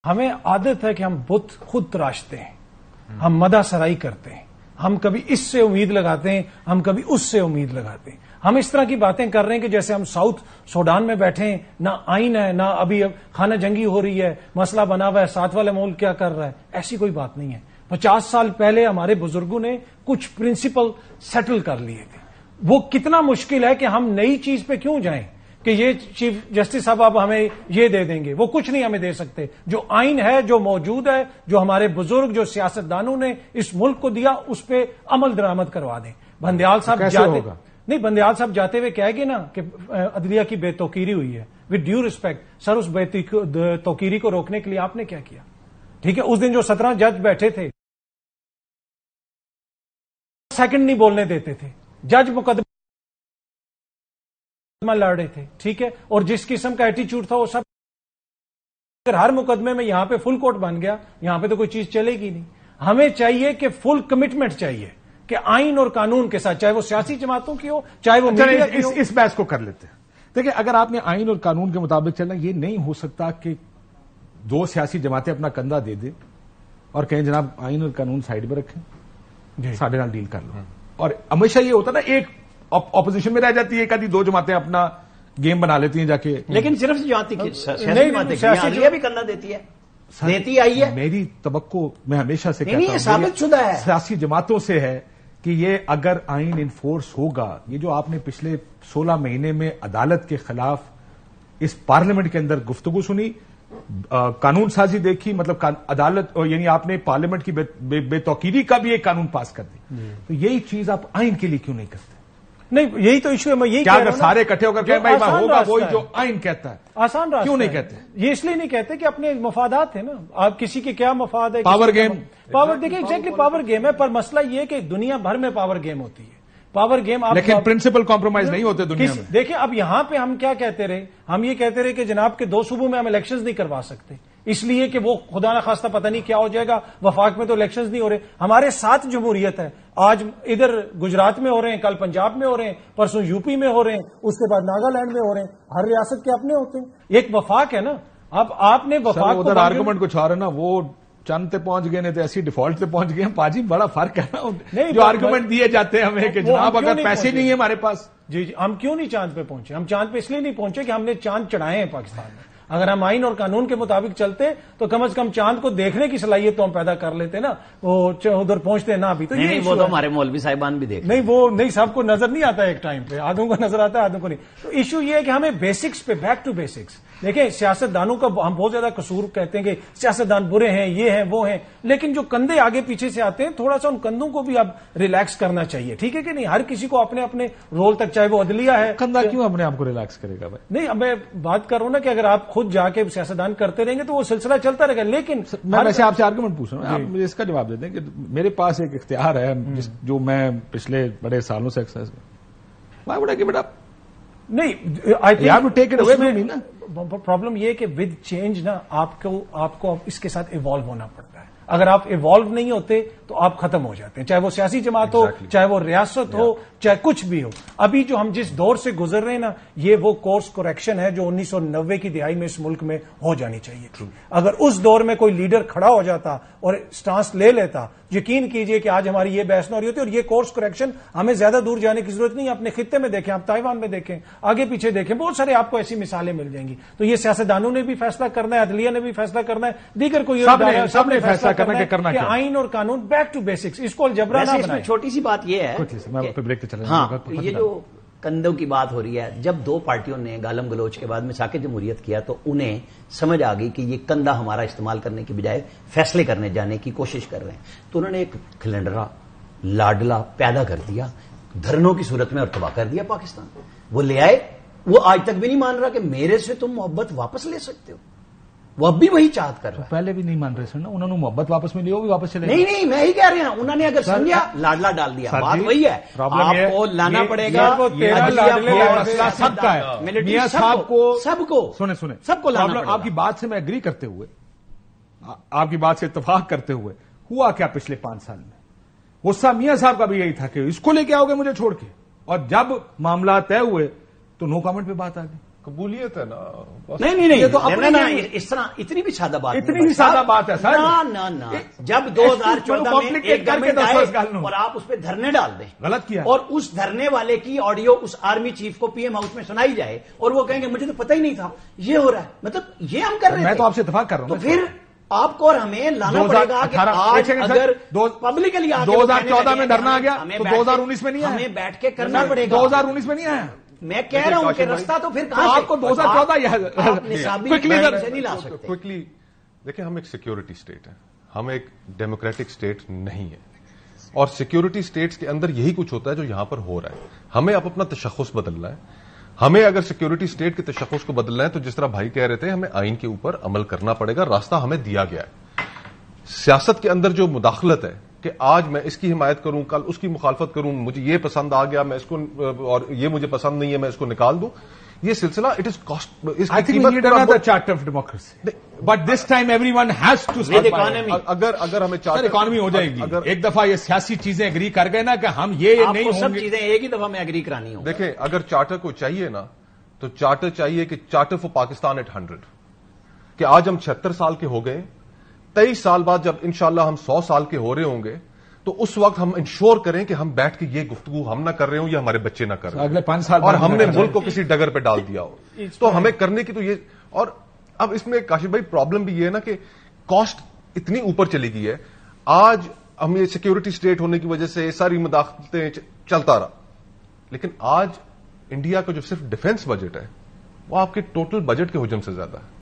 ہمیں عادت ہے کہ ہم بت خود تراشتے ہیں، ہم مدح سرائی کرتے ہیں، ہم کبھی اس سے امید لگاتے ہیں، ہم کبھی اس سے امید لگاتے ہیں. ہم اس طرح کی باتیں کر رہے ہیں کہ جیسے ہم ساؤتھ سوڈان میں بیٹھے ہیں، نہ آئین ہے، نہ ابھی خانہ جنگی ہو رہی ہے، مسئلہ بنا ہوا ہے، ساتھ والے ملک کیا کر رہا ہے. ایسی کوئی بات نہیں ہے. 50 سال پہلے ہمارے بزرگوں نے کچھ پرنسپل سیٹل کر لیے تھے. وہ کتنا مشکل ہے کہ ہم نئی چیز پہ کیوں جائیں کہ یہ چیف جسٹس صاحب آپ ہمیں یہ دے دیں گے. وہ کچھ نہیں ہمیں دے سکتے. جو آئین ہے، جو موجود ہے، جو ہمارے بزرگ، جو سیاستدانوں نے اس ملک کو دیا، اس پہ عمل درآمد کروا دیں. بندیال صاحب جاتے نہیں، بندیال صاحب جاتے ہوئے کہہ گے نا کہ عدلیہ کی بے توقیری ہوئی ہے. وتھ ڈیو ریسپیکٹ سر، اس بے توقیری کو روکنے کے لیے آپ نے کیا کیا؟ ٹھیک ہے، اس دن جو 17 جج بیٹھے تھے، سیکنڈ نہیں بولنے دیتے تھے. جج مقدمہ لڑ رہے تھے، ٹھیک ہے، اور جس قسم کا ایٹیچیوڈ تھا وہ سب. اگر ہر مقدمے میں یہاں پہ فل کورٹ بن گیا، یہاں پہ تو کوئی چیز چلے گی نہیں. ہمیں چاہیے کہ فل کمٹمنٹ چاہیے کہ آئین اور قانون کے ساتھ، چاہے وہ سیاسی جماعتوں کی ہو، چاہے وہ میڈیا کی ہو. اس بحث کو کر لیتے ہیں. دیکھیں، اگر آپ نے آئین اور قانون کے مطابق چلنا، یہ نہیں ہو سکتا کہ دو سیاسی جماعتیں اپنا کندھا دے دیں اور کہیں جناب آئین اور قانون سائڈ پہ رکھیں، ساڈے نال ڈیل کر لو. اور ہمیشہ یہ ہوتا نا، ایک اپوزیشن میں رہ جاتی ہے، ایک آدھی دو جماعتیں اپنا گیم بنا لیتی ہیں جا کے. لیکن صرف سیاسی بھی کرنا دیتی ہے، دیتی آئی ہے. میری توقع میں ہمیشہ سے کہتا ہوں، ثابت شدہ ہے سیاسی جماعتوں سے ہے کہ یہ اگر آئین انفورس ہوگا، یہ جو آپ نے پچھلے 16 مہینے میں عدالت کے خلاف اس پارلیمنٹ کے اندر گفتگو سنی، قانون سازی دیکھی، مطلب عدالت، یعنی آپ نے پارلیمنٹ کی بے توقیری کا بھی ایک قانون پاس کر دی. تو یہی چیز آپ آئین کے لیے کیوں نہیں کرتے؟ نہیں، یہی تو ایشو ہے. میں یہی کیا اگر سارے اکٹھے ہو کر کہ بھائی ہوگا وہی جو آئین کہتا ہے، آسان راستہ کیوں نہیں کہتے؟ یہ اس لیے نہیں کہتے کہ اپنے مفادات ہیں نا. آپ کسی کے کیا مفاد ہے؟ Power game. پاور، دیکھیں ایگزیکٹلی پاور گیم ہے. پر مسئلہ یہ ہے کہ دنیا بھر میں پاور گیم ہوتی ہے. پاور گیم، لیکن پرنسپل کمپرومائز نہیں ہوتے دنیا میں. دیکھیں اب یہاں پہ ہم کیا کہتے رہے؟ ہم یہ کہتے رہے کہ جناب کے 2 صوبوں میں ہم الیکشنز نہیں کروا سکتے، اس لیے کہ وہ خدا نہ خواستہ پتہ نہیں کیا ہو جائے گا. وفاق میں تو الیکشنز نہیں ہو رہے. ہمارے ساتھ جمہوریت ہے. آج ادھر گجرات میں ہو رہے ہیں، کل پنجاب میں ہو رہے ہیں، پرسوں یو پی میں ہو رہے ہیں، اس کے بعد ناگالینڈ میں ہو رہے ہیں. ہر ریاست کے اپنے ہوتے ہیں. ایک وفاق ہے نا. اب آپ نے وفاق ادھر آرگومنٹ کچھ اور ہے نا، وہ چند تے پہنچ گئے، نہیں تو ایسی ڈیفالٹ تے پہنچ گئے. پاجی بڑا فرق ہے نا جو آرگومنٹ دیے جاتے ہیں ہمیں کہ جناب اگر پیسے نہیں ہیں ہمارے پاس. جی ہم کیوں نہیں چاند پہ پہنچے؟ ہم چاند پہ اس لیے نہیں پہنچے کہ ہم نے چاند چڑھائے ہیں پاکستان میں. اگر ہم آئین اور قانون کے مطابق چلتے تو کم از کم چاند کو دیکھنے کی صلاحیت تو ہم پیدا کر لیتے نا. وہ ادھر پہنچتے نہ بھی. تو یہ وہ تو ہمارے مولوی صاحبان بھی دیکھ نہیں، وہ نہیں، سب کو نظر نہیں آتا ایک ٹائم پہ. آدھوں کو نظر آتا ہے، آدھوں کو نہیں. تو ایشو یہ ہے کہ ہمیں بیسکس پہ، بیک ٹو بیسکس. دیکھیں سیاستدانوں کا ہم بہت زیادہ قصور کہتے ہیں کہ سیاستدان برے ہیں، یہ ہیں، وہ ہیں، لیکن جو کندھے آگے پیچھے سے آتے ہیں، تھوڑا سا ان کندھوں کو بھی اب ریلیکس کرنا چاہیے. ٹھیک ہے کہ نہیں؟ ہر کسی کو اپنے اپنے رول تک، چاہے وہ عدلیہ ہے. کندھا کیوں اپنے آپ کو ریلیکس کرے گا بھائی؟ نہیں، میں بات کر رہا ہوں نا کہ اگر آپ خود جا کے سیاستدان کرتے رہیں گے تو وہ سلسلہ چلتا رہے گا. لیکن میں ویسے آپ سے آرگومنٹ پوچھ رہا ہوں، آپ مجھے اس کا جواب دے دیں کہ میرے پاس ایک اختیار ہے جو میں پچھلے بڑے سالوں سے ایکسرسائز میں بڑا کہ بیٹا نہیں. پرابلم یہ کہ ود چینج نا آپ کو اس کے ساتھ ایوالو ہونا پڑتا ہے. اگر آپ ایوالو نہیں ہوتے تو آپ ختم ہو جاتے ہیں، چاہے وہ سیاسی جماعت ہو، چاہے وہ ریاست ہو، چاہے کچھ بھی ہو. ابھی جو ہم جس دور سے گزر رہے ہیں نا، یہ وہ کورس کریکشن ہے جو 1990 کی دہائی میں اس ملک میں ہو جانی چاہیے تھی. اگر اس دور میں کوئی لیڈر کھڑا ہو جاتا اور سٹانس لے لیتا، یقین کیجئے کہ آج ہماری یہ بحث نہ ہو رہی ہوتی. اور یہ کورس کریکشن ہمیں زیادہ دور جانے کی ضرورت نہیں. اپنے خطے میں دیکھیں، آپ تائیوان میں دیکھیں، آگے پیچھے دیکھیں، بہت سارے آپ کو ایسی مثالیں مل جائیں گی. تو یہ سیاستدانوں نے بھی فیصلہ کرنا ہے، عدلیہ نے بھی فیصلہ کرنا ہے، دیگر کوئی سب نے فیصلہ کرنا ہے کہ آئین اور قانون بیک ٹو بیسکس، اس کو الجبرا نہ بنائیں. چھوٹی سی بات یہ ہے، یہ جو کندھوں کی بات ہو رہی ہے، جب 2 پارٹیوں نے گالم گلوچ کے بعد مساق جمہوریت کیا تو انہیں سمجھ آ گئی کہ یہ کندھا ہمارا استعمال کرنے کی بجائے فیصلے کرنے جانے کی کوشش کر رہے ہیں. تو انہوں نے ایک کھلنڈرا لاڈلا پیدا کر دیا، دھرنوں کی صورت میں، اور تباہ کر دیا پاکستان. وہ لے آئے، وہ آج تک بھی نہیں مان رہا کہ میرے سے تم محبت واپس لے سکتے ہو. وہ اب بھی وہی چاہت کر رہا ہے. پہلے بھی نہیں مان رہے سر نا، انہوں نے محبت واپس ملی، وہ بھی واپس چلے. نہیں، میں ہی کہہ رہا ہوں، انہوں نے اگر سمجھا لاڈلا ڈال دیا. بات وہی ہے، آپ کو لانا پڑے گا. مسئلہ سب کا ہے، میاں صاحب کو، سب کو سنیں سب کو لانا. آپ کی بات سے میں ایگری کرتے ہوئے، آپ کی بات سے اتفاق کرتے ہوئے، ہوا کیا پچھلے 5 سال میں؟ غصہ میاں صاحب کا بھی یہی تھا کہ اس کو لے کے آؤ گے مجھے چھوڑ کے، اور جب معاملات طے ہوئے تو نو کامنٹ پہ بات آ گئی. قبولیت ہے نا. نہیں یہ تو اس طرح اتنی بھی سادہ بات اتنی بھی سادہ بات ہے سر. نہ جب 2014 میں ایک گورنمنٹ آئے اور آپ اس پہ دھرنے ڈال دیں, غلط کیا, اور اس دھرنے والے کی آڈیو اس آرمی چیف کو پی ایم ہاؤس میں سنائی جائے اور وہ کہیں گے مجھے تو پتہ ہی نہیں تھا یہ ہو رہا ہے, مطلب یہ ہم کر رہے ہیں. میں تو آپ سے اتفاق کر رہا ہوں. تو پھر آپ کو اور ہمیں لانا پڑے گا کہ آج اگر پبلکلی 2014 میں دھرنا آ گیا تو 2019 میں نہیں آیا, ہمیں بیٹھ کے کرنا پڑے گا. 2019 میں نہیں آیا. میں کہہ رہا ہوں کہ رستہ تو پھر کہاں آپ کو 2014 نہیں لا سکتے. کوئکلی دیکھیں, ہم ایک سیکیورٹی اسٹیٹ ہیں, ہم ایک ڈیموکریٹک اسٹیٹ نہیں ہے, اور سیکیورٹی اسٹیٹس کے اندر یہی کچھ ہوتا ہے جو یہاں پر ہو رہا ہے. ہمیں اب اپنا تشخص بدلنا ہے. ہمیں اگر سیکیورٹی اسٹیٹ کے تشخص کو بدلنا ہے تو جس طرح بھائی کہہ رہے تھے, ہمیں آئین کے اوپر عمل کرنا پڑے گا. راستہ ہمیں دیا گیا ہے. سیاست کے اندر جو مداخلت ہے کہ آج میں اس کی حمایت کروں, کل اس کی مخالفت کروں, مجھے یہ پسند آ گیا میں اس کو, اور یہ مجھے پسند نہیں ہے میں اس کو نکال دوں, یہ سلسلہ it is cost. I think we need another charter of democracy. But this time everyone has to start by. اگر ہمیں سر اکانومی ہو جائے گی. ایک دفعہ یہ سیاسی چیزیں اگری کر گئے نا کہ ہم یہ نہیں ہوں گے. سب چیزیں ایک ہی دفعہ میں اگری کرانی ہوں. دیکھیں, اگر چارٹر کو چاہیے نا تو چارٹر چاہیے کہ چارٹر فار پاکستان ایٹ 100, کہ آج ہم 76 سال کے ہو گئے, 23 سال بعد جب انشاءاللہ ہم 100 سال کے ہو رہے ہوں گے تو اس وقت ہم انشور کریں کہ ہم بیٹھ کے یہ گفتگو ہم نہ کر رہے ہوں یا ہمارے بچے نہ کر رہے اگلے 5 سال اور ہم نے ملک کو کسی ڈگر پہ ڈال دیا ہو. تو ہمیں کرنے کی تو یہ, اور اب اس میں کاشف بھائی پرابلم بھی یہ ہے نا کہ کاسٹ اتنی اوپر چلی گئی ہے. آج ہم یہ سیکیورٹی اسٹیٹ ہونے کی وجہ سے ساری مداخلتیں چلتا رہا, لیکن آج انڈیا کا جو صرف ڈیفنس بجٹ ہے وہ آپ کے ٹوٹل بجٹ کے حجم سے زیادہ ہے.